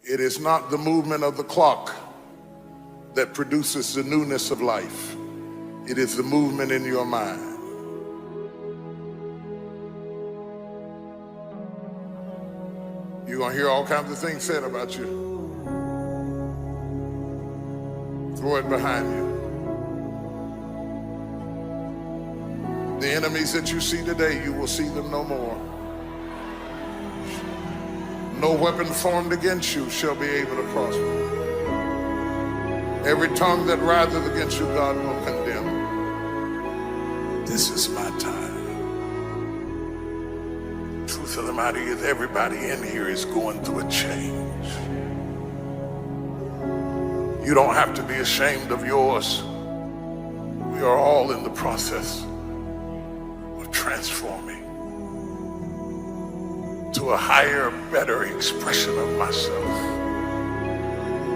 It is not the movement of the clock that produces the newness of life. It is the movement in your mind. You're gonna hear all kinds of things said about you. Throw it behind you. The enemies that you see today, you will see them no more. No weapon formed against you shall be able to prosper. Every tongue that riseth against you, God will condemn. This is my time. Truth of the matter is, everybody in here is going through a change. You don't have to be ashamed of yours. We are all in the process of transforming to a higher, better expression of myself.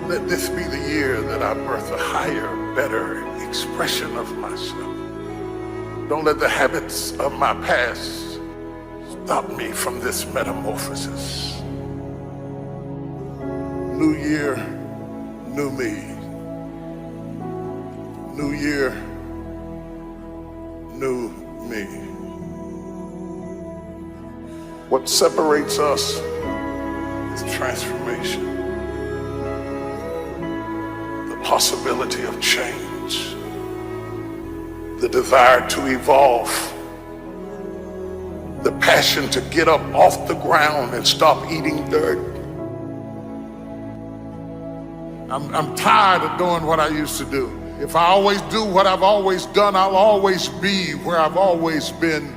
Let this be the year that I birth a higher, better expression of myself. Don't let the habits of my past stop me from this metamorphosis. New year, new me. New year, new me. What separates us is transformation. The possibility of change. The desire to evolve. The passion to get up off the ground and stop eating dirt. I'm tired of doing what I used to do. If I always do what I've always done, I'll always be where I've always been.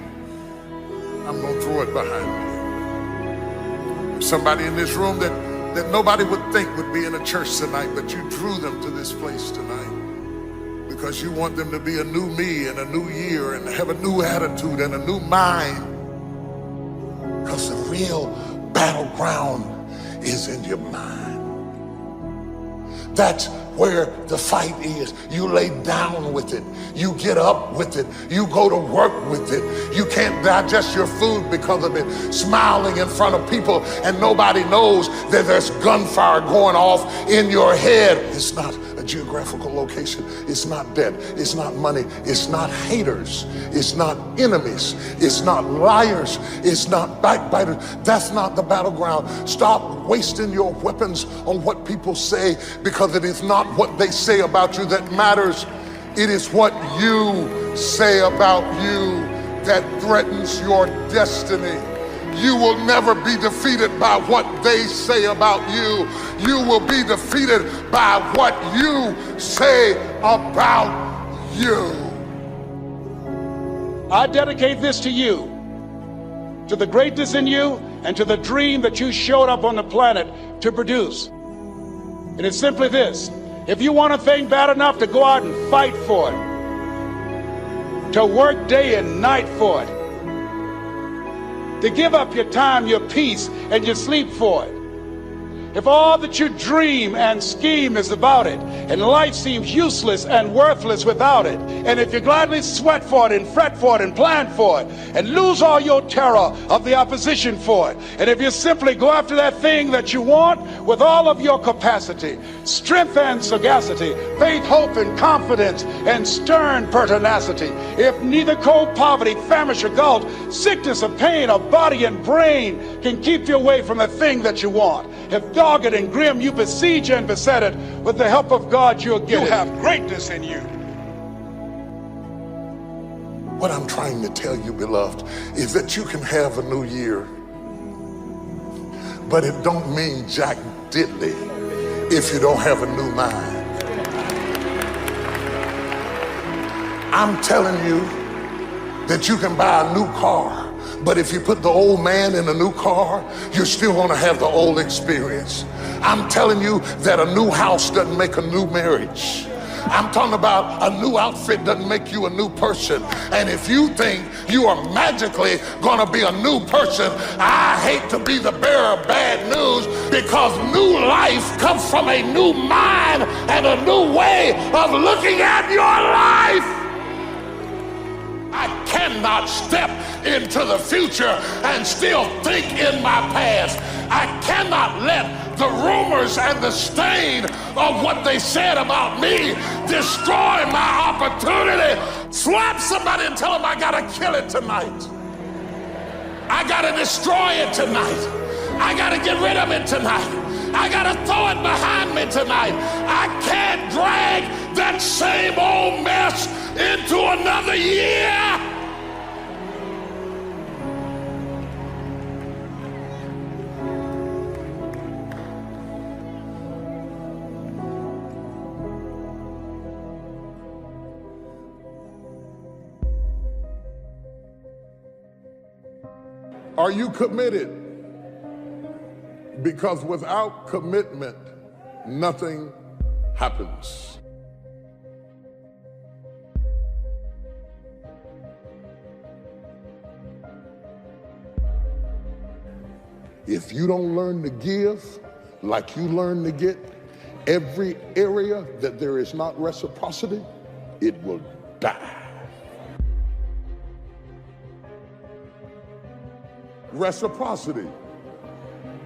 I'm gonna throw it behind me. There's somebody in this room that nobody would think would be in a church tonight, but you drew them to this place tonight because you want them to be a new me and a new year and have a new attitude and a new mind. Because the real battleground is in your mind. That's where the fight is. You lay down with it. You get up with it. You go to work with it. You can't digest your food because of it. Smiling in front of people and nobody knows that there's gunfire going off in your head. It's not a geographical location. It's not debt. It's not money. It's not haters. It's not enemies. It's not liars. It's not backbiters. That's not the battleground. Stop wasting your weapons on what people say, because it is not what they say about you that matters. It is what you say about you that threatens your destiny. You will never be defeated by what they say about you. You will be defeated by what you say about you. I dedicate this to you, to the greatness in you, and to the dream that you showed up on the planet to produce. And it's simply this: if you want a thing bad enough to go out and fight for it, to work day and night for it, to give up your time, your peace, and your sleep for it, if all that you dream and scheme is about it, and life seems useless and worthless without it, and if you gladly sweat for it and fret for it and plan for it, and lose all your terror of the opposition for it, and if you simply go after that thing that you want with all of your capacity, strength and sagacity, faith, hope, and confidence, and stern pertinacity, if neither cold poverty, famish, or gulf, sickness or pain of body and brain can keep you away from the thing that you want, if dogged and grim you besiege and beset it, with the help of God you'll get it. You have greatness in you. What I'm trying to tell you, beloved, is that you can have a new year, but it don't mean jack diddly if you don't have a new mind. I'm telling you that you can buy a new car, but if you put the old man in a new car, you're still gonna have the old experience. I'm telling you that a new house doesn't make a new marriage. I'm talking about a new outfit doesn't make you a new person. And if you think you are magically gonna be a new person, I hate to be the bearer of bad news, because new life comes from a new mind and a new way of looking at your life. I cannot step into the future and still think in my past. I cannot let the rumors and the stain of what they said about me destroy my opportunity. Slap somebody and tell them I gotta kill it tonight. I gotta destroy it tonight. I gotta get rid of it tonight. I gotta throw it behind me tonight. I can't drag that same old mess into another year. Are you committed? Because without commitment, nothing happens. If you don't learn to give like you learn to get, every area that there is not reciprocity, it will die. Reciprocity.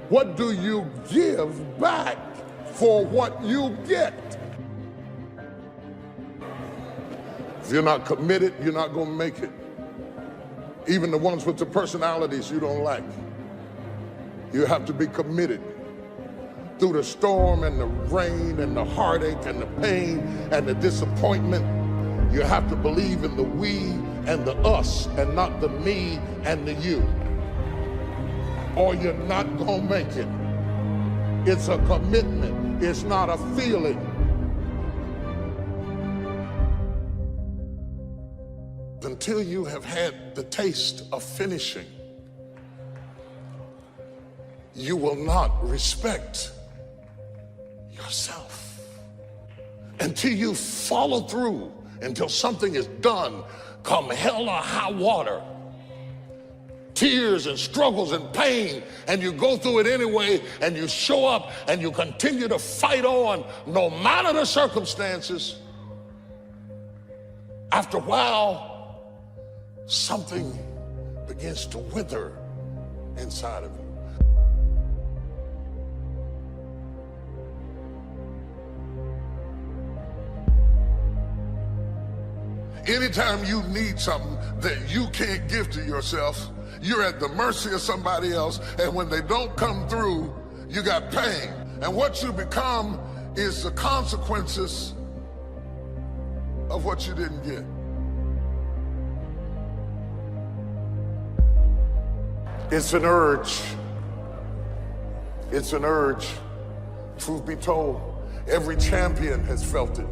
What do you give back for what you get? If you're not committed, you're not going to make it. Even the ones with the personalities you don't like. You have to be committed. Through the storm and the rain and the heartache and the pain and the disappointment, you have to believe in the we and the us and not the me and the you. Or you're not gonna make it. It's a commitment, it's not a feeling. Until you have had the taste of finishing, you will not respect yourself. Until you follow through, until something is done, come hell or high water, tears and struggles and pain, and you go through it anyway, and you show up and you continue to fight on no matter the circumstances. After a while, something begins to wither inside of you. Anytime you need something that you can't give to yourself, you're at the mercy of somebody else, and when they don't come through, you got pain. And what you become is the consequences of what you didn't get. It's an urge. It's an urge. Truth be told, every champion has felt it.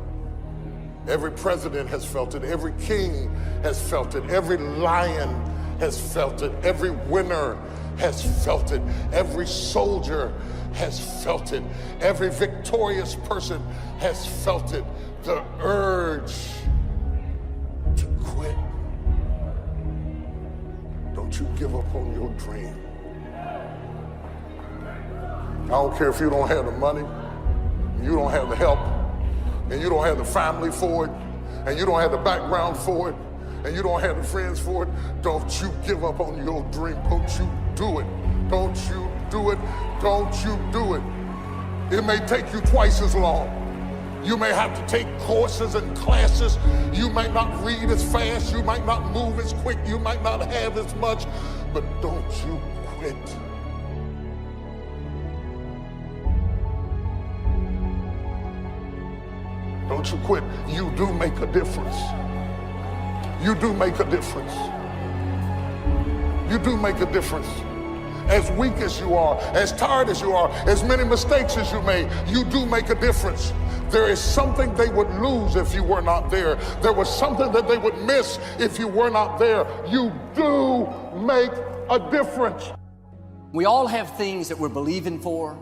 Every president has felt it. Every king has felt it. Every lion has felt it. Every winner has felt it. Every soldier has felt it. Every victorious person has felt it. The urge to quit. Don't you give up on your dream. I don't care if you don't have the money, you don't have the help, and you don't have the family for it, and you don't have the background for it, and you don't have the friends for it. Don't you give up on your dream. Don't you do it. Don't you do it. Don't you do it. It may take you twice as long. You may have to take courses and classes. You might not read as fast. You might not move as quick. You might not have as much, but don't you quit. Don't you quit. You do make a difference. You do make a difference. You do make a difference. As weak as you are, as tired as you are, as many mistakes as you made, you do make a difference. There is something they would lose if you were not there. There was something that they would miss if you were not there. You do make a difference. We all have things that we're believing for,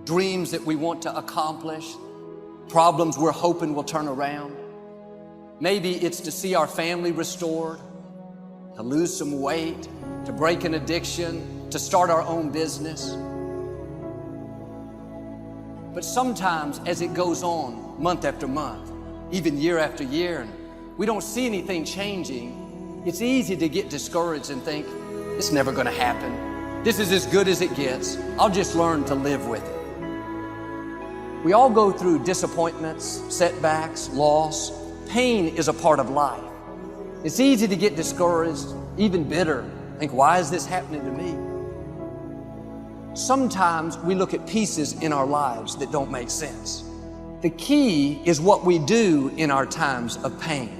dreams that we want to accomplish, problems we're hoping will turn around. Maybe it's to see our family restored, to lose some weight, to break an addiction, to start our own business. But sometimes as it goes on, month after month, even year after year, and we don't see anything changing, It's easy to get discouraged and think, it's never going to happen. This is as good as it gets. I'll just learn to live with it. We all go through disappointments, setbacks, loss. Pain is a part of life. It's easy to get discouraged, even bitter. Think, why is this happening to me? Sometimes we look at pieces in our lives that don't make sense. The key is what we do in our times of pain.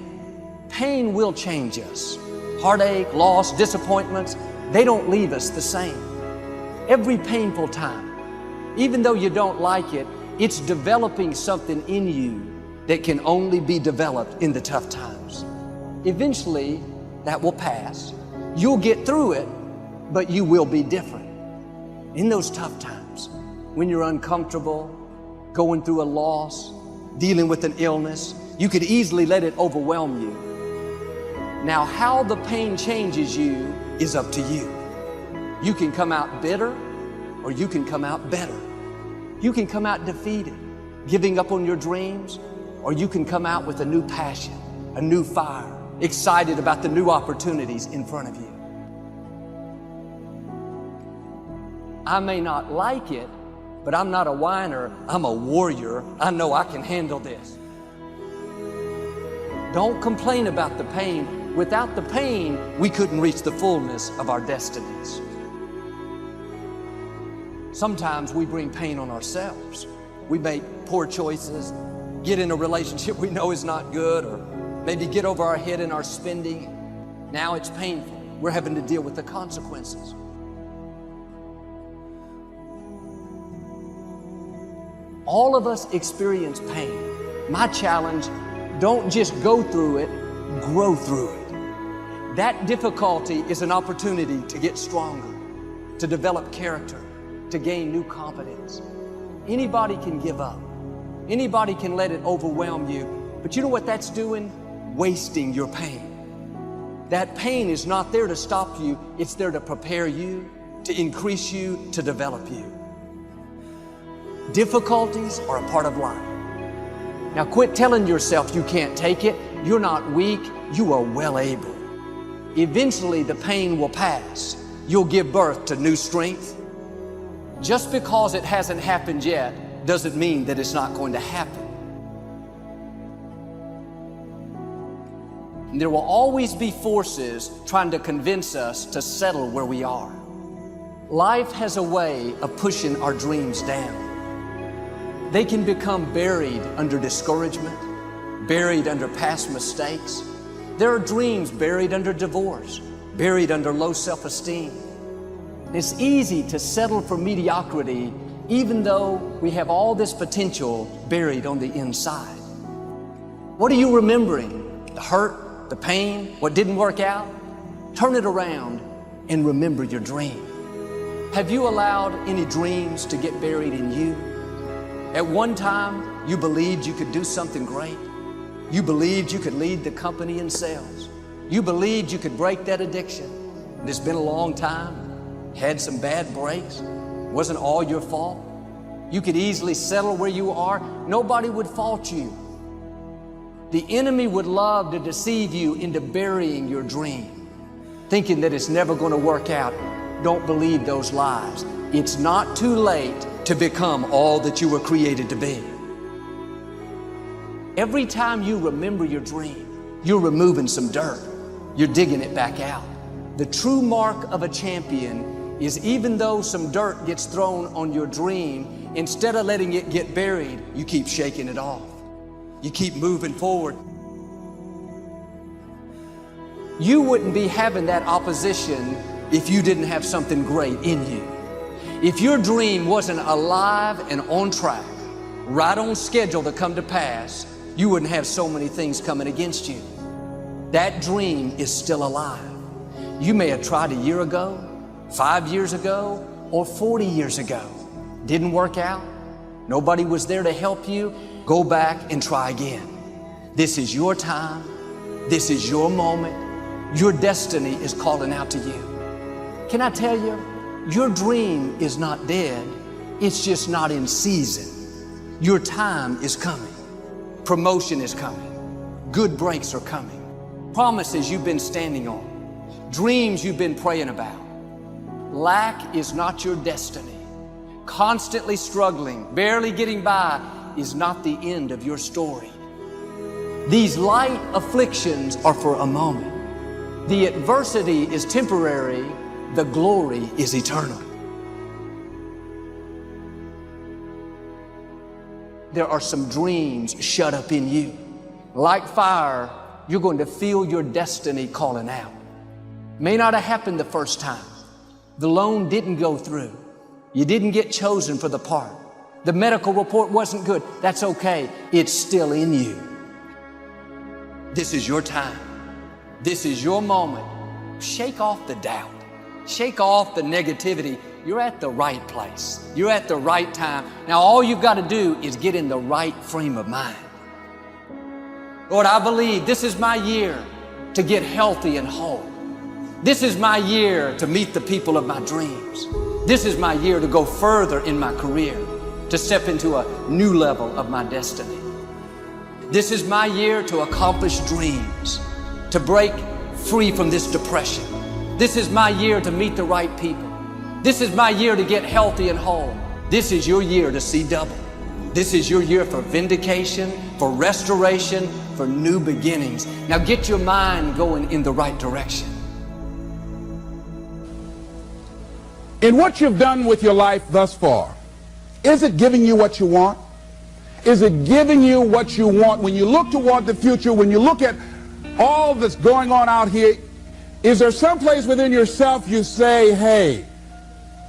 Pain will change us. Heartache, loss, disappointments, they don't leave us the same. Every painful time, even though you don't like it, it's developing something in you that can only be developed in the tough times. Eventually, that will pass. You'll get through it, but you will be different. In those tough times, when you're uncomfortable, going through a loss, dealing with an illness, you could easily let it overwhelm you. Now, how the pain changes you is up to you. You can come out bitter, or you can come out better. You can come out defeated, giving up on your dreams, or you can come out with a new passion, a new fire, excited about the new opportunities in front of you. I may not like it, but I'm not a whiner. I'm a warrior. I know I can handle this. Don't complain about the pain. Without the pain, we couldn't reach the fullness of our destinies. Sometimes we bring pain on ourselves. We make poor choices, get in a relationship we know is not good, or maybe get over our head in our spending. Now it's painful. We're having to deal with the consequences. All of us experience pain. My challenge, don't just go through it, grow through it. That difficulty is an opportunity to get stronger, to develop character, to gain new confidence. Anybody can give up. Anybody can let it overwhelm you. But you know what that's doing? Wasting your pain. That pain is not there to stop you. It's there to prepare you, to increase you, to develop you. Difficulties are a part of life. Now quit telling yourself you can't take it. You're not weak. You are well able. Eventually the pain will pass. You'll give birth to new strength. Just because it hasn't happened yet doesn't mean that it's not going to happen. And there will always be forces trying to convince us to settle where we are. Life has a way of pushing our dreams down. They can become buried under discouragement, buried under past mistakes. There are dreams buried under divorce, buried under low self-esteem. It's easy to settle for mediocrity even though we have all this potential buried on the inside. What are you remembering? The hurt, the pain, what didn't work out? Turn it around and remember your dream. Have you allowed any dreams to get buried in you? At one time, you believed you could do something great. You believed you could lead the company in sales. You believed you could break that addiction. And it's been a long time. Had some bad breaks. Wasn't all your fault. You could easily settle where you are. Nobody would fault you. The enemy would love to deceive you into burying your dream, thinking that it's never going to work out. Don't believe those lies. It's not too late to become all that you were created to be. Every time you remember your dream, you're removing some dirt. You're digging it back out. The true mark of a champion is even though some dirt gets thrown on your dream, instead of letting it get buried, you keep shaking it off. You keep moving forward. You wouldn't be having that opposition if you didn't have something great in you. If your dream wasn't alive and on track, right on schedule to come to pass, you wouldn't have so many things coming against you. That dream is still alive. You may have tried a year ago, 5 years ago, or 40 years ago. Didn't work out. Nobody was there to help you. Go back and try again. This is your time. This is your moment. Your destiny is calling out to you. Can I tell you? Your dream is not dead, it's just not in season. Your time is coming. Promotion is coming. Good breaks are coming. promises you've been standing on, dreams you've been praying about. Lack is not your destiny. Constantly struggling, barely getting by is not the end of your story. These light afflictions are for a moment. The adversity is temporary, the glory is eternal. There are some dreams shut up in you. Like fire, you're going to feel your destiny calling out. May not have happened the first time. The loan didn't go through. You didn't get chosen for the part. The medical report wasn't good. That's okay. It's still in you. This is your time. This is your moment. Shake off the doubt. Shake off the negativity. You're at the right place. You're at the right time. Now all you've got to do is get in the right frame of mind. Lord, I believe this is my year to get healthy and whole. This is my year to meet the people of my dreams. This is my year to go further in my career, to step into a new level of my destiny. This is my year to accomplish dreams, to break free from this depression. This is my year to meet the right people. This is my year to get healthy and whole. This is your year to see double. This is your year for vindication, for restoration, for new beginnings. Now get your mind going in the right direction. In what you've done with your life thus far, is it giving you what you want? Is it giving you what you want? When you look toward the future, when you look at all that's going on out here, is there some place within yourself you say, hey,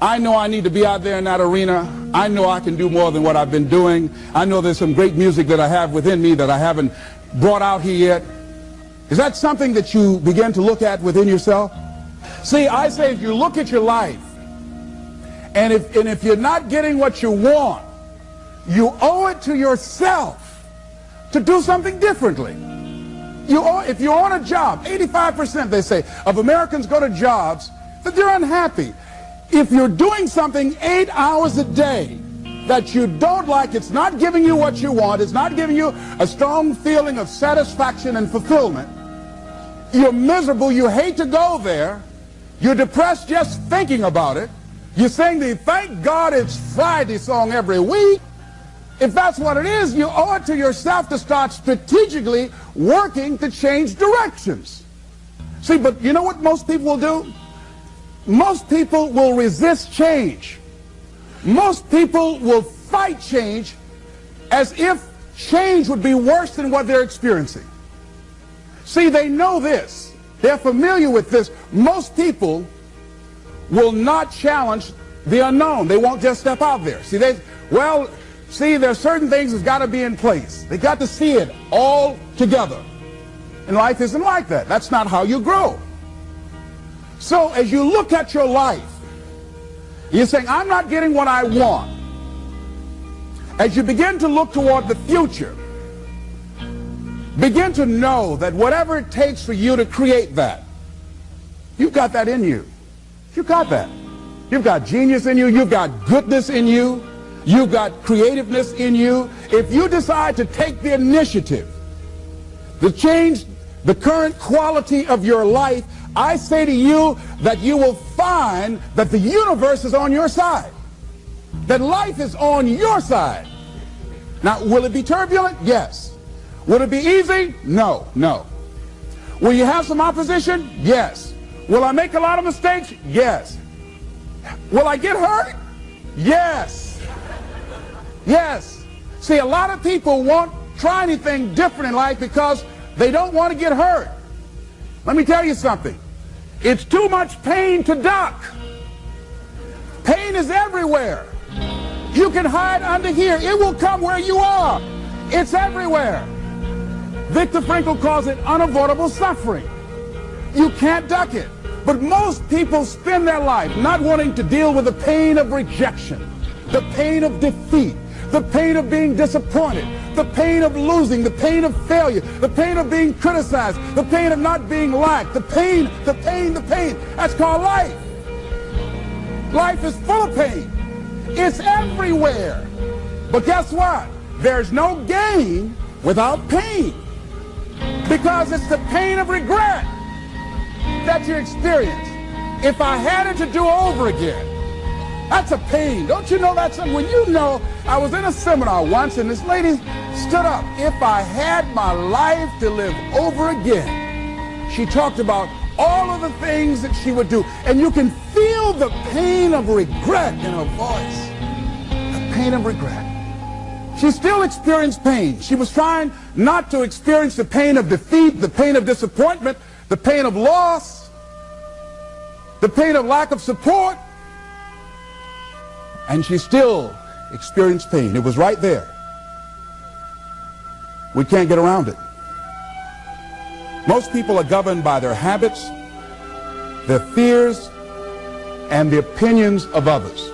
I know I need to be out there in that arena. I know I can do more than what I've been doing. I know there's some great music that I have within me that I haven't brought out here yet. Is that something that you begin to look at within yourself? See, I say if you look at your life, and if you're not getting what you want, you owe it to yourself to do something differently. If you're on a job, 85% they say of Americans go to jobs that they're unhappy. If you're doing something 8 hours a day that you don't like, it's not giving you what you want, it's not giving you a strong feeling of satisfaction and fulfillment, you're miserable, you hate to go there, you're depressed just thinking about it, you sing the "Thank God It's Friday" song every week. If that's what it is, you owe it to yourself to start strategically working to change directions. See, but you know what most people will do? Most people will resist change. Most people will fight change as if change would be worse than what they're experiencing. See, they know this. They're familiar with this. Most people will not challenge the unknown. They won't just step out there. See, there's certain things that's got to be in place. They got to see it all together. And life isn't like that. That's not how you grow. So as you look at your life, you're saying, I'm not getting what I want. As you begin to look toward the future, begin to know that whatever it takes for you to create that, you've got that in you. You've got that. You've got genius in you. You've got goodness in you. You've got creativeness in you. If you decide to take the initiative to change the current quality of your life, I say to you that you will find that the universe is on your side, that life is on your side. Now, will it be turbulent? Yes. Will it be easy? No, no. Will you have some opposition? Yes. Will I make a lot of mistakes? Yes. Will I get hurt? Yes. Yes. See, a lot of people won't try anything different in life because they don't want to get hurt. Let me tell you something. It's too much pain to duck. Pain is everywhere. You can hide under here. It will come where you are. It's everywhere. Viktor Frankl calls it unavoidable suffering. You can't duck it. But most people spend their life not wanting to deal with the pain of rejection, the pain of defeat, the pain of being disappointed, the pain of losing, the pain of failure, the pain of being criticized, the pain of not being liked, the pain. That's called life. Life is full of pain. It's everywhere. But guess what? There's no gain without pain. Because it's the pain of regret that you experience. If I had it to do over again, that's a pain. Don't you know that's something? When you know, I was in a seminar once and this lady stood up. If I had my life to live over again, she talked about all of the things that she would do. And you can feel the pain of regret in her voice. The pain of regret. She still experienced pain. She was trying not to experience the pain of defeat, the pain of disappointment, the pain of loss, the pain of lack of support. And she still experienced pain. It was right there. We can't get around it. Most people are governed by their habits, their fears, and the opinions of others.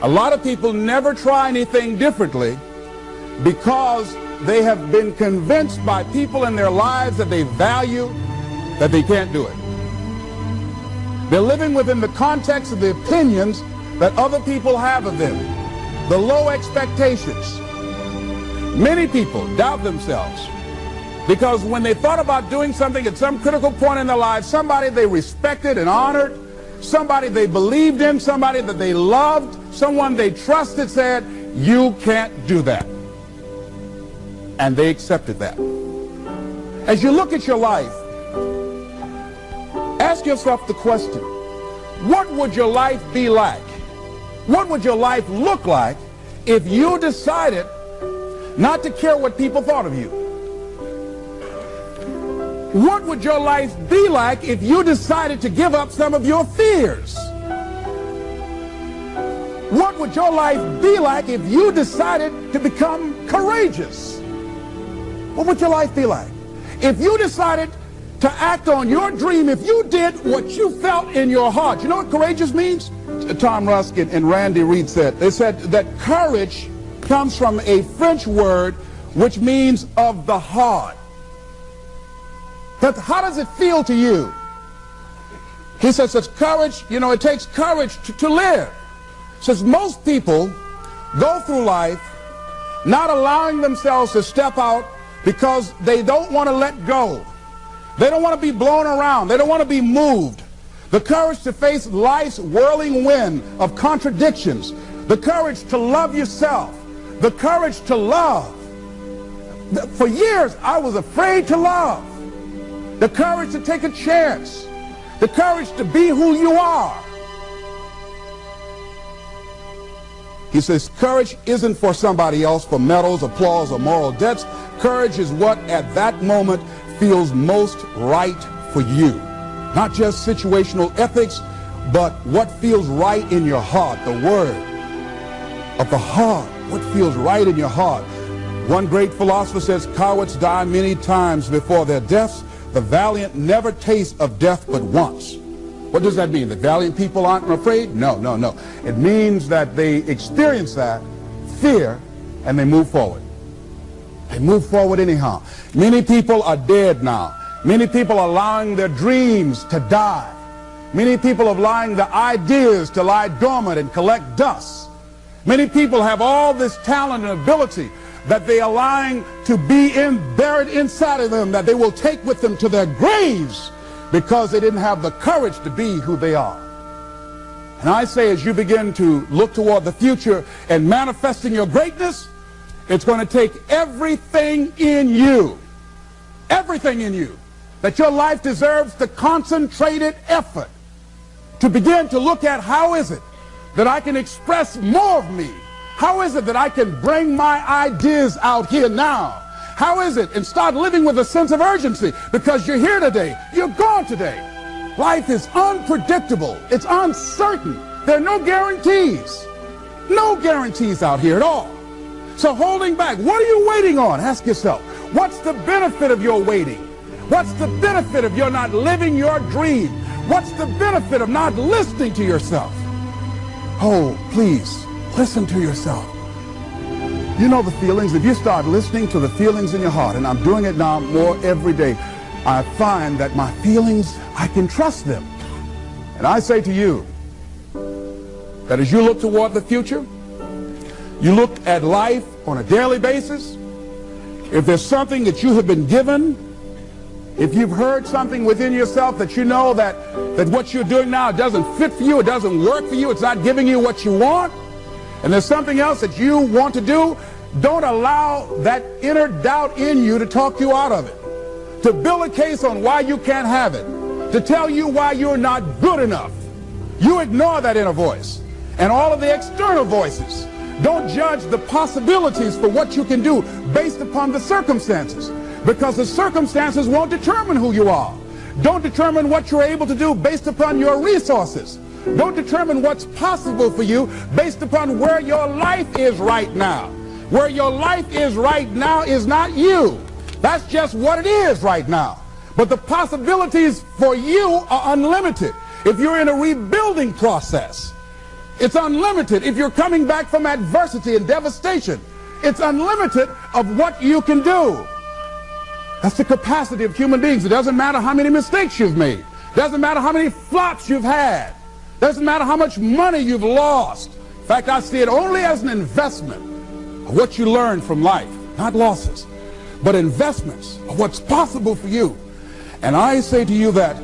A lot of people never try anything differently because they have been convinced by people in their lives that they value that they can't do it. They're living within the context of the opinions that other people have of them, the low expectations. Many people doubt themselves because when they thought about doing something at some critical point in their lives, somebody they respected and honored, somebody they believed in, somebody that they loved, someone they trusted said, "You can't do that." And they accepted that. As you look at your life, ask yourself the question, what would your life be like? What would your life look like if you decided not to care what people thought of you? What would your life be like if you decided to give up some of your fears? What would your life be like if you decided to become courageous? What would your life be like? If you decided to act on your dream, if you did what you felt in your heart. You know what courageous means? Tom Rusk and Randy Reed said. They said that courage comes from a French word which means of the heart. But how does it feel to you? He says that courage, you know, it takes courage to live. Says most people go through life not allowing themselves to step out because they don't want to let go. They don't want to be blown around. They don't want to be moved. The courage to face life's whirling wind of contradictions. The courage to love yourself. The courage to love. For years, I was afraid to love. The courage to take a chance. The courage to be who you are. He says courage isn't for somebody else, for medals, applause, or moral debts. Courage is what at that moment feels most right for you. Not just situational ethics, but what feels right in your heart, the word of the heart, what feels right in your heart. One great philosopher says, cowards die many times before their deaths. The valiant never taste of death but once. What does that mean? The valiant people aren't afraid? No, no, no. It means that they experience that fear and they move forward. They move forward anyhow. Many people are dead now. Many people are allowing their dreams to die. Many people are allowing the ideas to lie dormant and collect dust. Many people have all this talent and ability that they are allowing to be buried inside of them, that they will take with them to their graves because they didn't have the courage to be who they are. And I say, as you begin to look toward the future and manifesting your greatness, it's going to take everything in you, that your life deserves the concentrated effort to begin to look at how is it that I can express more of me? How is it that I can bring my ideas out here now? How is it? And start living with a sense of urgency because you're here today, you're gone today. Life is unpredictable. It's uncertain. There are no guarantees. No guarantees out here at all. So holding back, what are you waiting on? Ask yourself, what's the benefit of your waiting? What's the benefit of your not living your dream? What's the benefit of not listening to yourself? Oh, please, listen to yourself. You know the feelings. If you start listening to the feelings in your heart, and I'm doing it now more every day, I find that my feelings, I can trust them. And I say to you that as you look toward the future, you look at life on a daily basis, if there's something that you have been given If you've heard something within yourself that you know that what you're doing now doesn't fit for you, it doesn't work for you, it's not giving you what you want, and there's something else that you want to do, don't allow that inner doubt in you to talk you out of it, to build a case on why you can't have it, to tell you why you're not good enough. You ignore that inner voice and all of the external voices. Don't judge the possibilities for what you can do based upon the circumstances, because the circumstances won't determine who you are. Don't determine what you're able to do based upon your resources. Don't determine what's possible for you based upon where your life is right now. Where your life is right now is not you. That's just what it is right now. But the possibilities for you are unlimited. If you're in a rebuilding process, it's unlimited. If you're coming back from adversity and devastation, it's unlimited of what you can do. That's the capacity of human beings. It doesn't matter how many mistakes you've made. It doesn't matter how many flops you've had. It doesn't matter how much money you've lost. In fact, I see it only as an investment of what you learn from life, not losses, but investments of what's possible for you. And I say to you that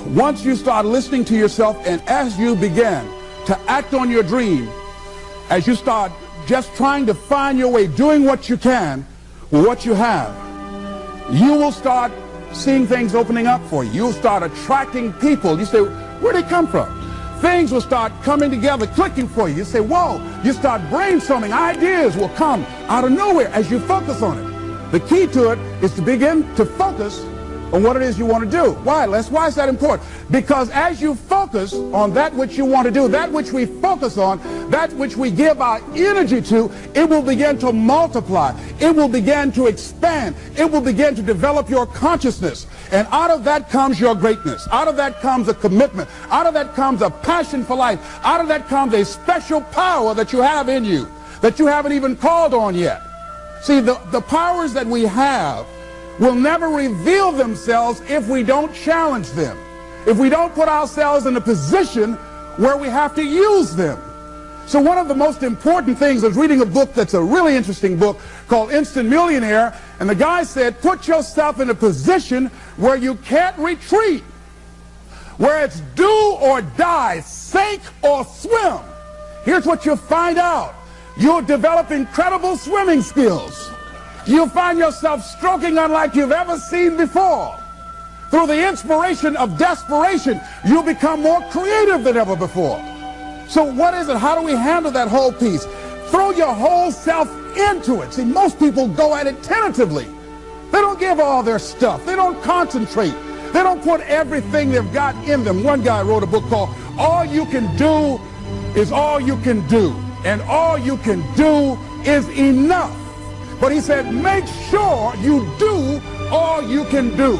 once you start listening to yourself, and as you begin to act on your dream, as you start just trying to find your way, doing what you can with what you have, you will start seeing things opening up for you. You'll start attracting people. You say, where'd they come from? Things will start coming together, clicking for you. You say, whoa. You start brainstorming. Ideas will come out of nowhere as you focus on it. The key to it is to begin to focus on what it is you want to do. Why, Les? Why is that important? Because as you focus on that which you want to do, that which we focus on, that which we give our energy to, it will begin to multiply. It will begin to expand. It will begin to develop your consciousness. And out of that comes your greatness. Out of that comes a commitment. Out of that comes a passion for life. Out of that comes a special power that you have in you that you haven't even called on yet. See, the powers that we have will never reveal themselves if we don't challenge them, if we don't put ourselves in a position where we have to use them. So one of the most important things, I was reading a book that's a really interesting book called Instant Millionaire, and the guy said, put yourself in a position where you can't retreat, where it's do or die, sink or swim. Here's what you'll find out. You'll develop incredible swimming skills. You'll find yourself stroking unlike you've ever seen before. Through the inspiration of desperation, you'll become more creative than ever before. So what is it? How do we handle that whole piece? Throw your whole self into it. See, most people go at it tentatively. They don't give all their stuff. They don't concentrate. They don't put everything they've got in them. One guy wrote a book called All You Can Do Is All You Can Do. And all you can do is enough. But he said, make sure you do all you can do.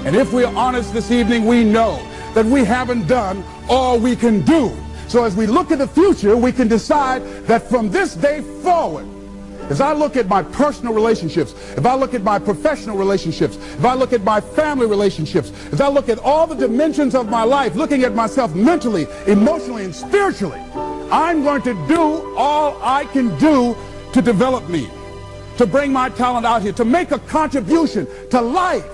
And if we're honest this evening, we know that we haven't done all we can do. So as we look at the future, we can decide that from this day forward, as I look at my personal relationships, if I look at my professional relationships, if I look at my family relationships, if I look at all the dimensions of my life, looking at myself mentally, emotionally, and spiritually, I'm going to do all I can do to develop me, to bring my talent out here, to make a contribution to life.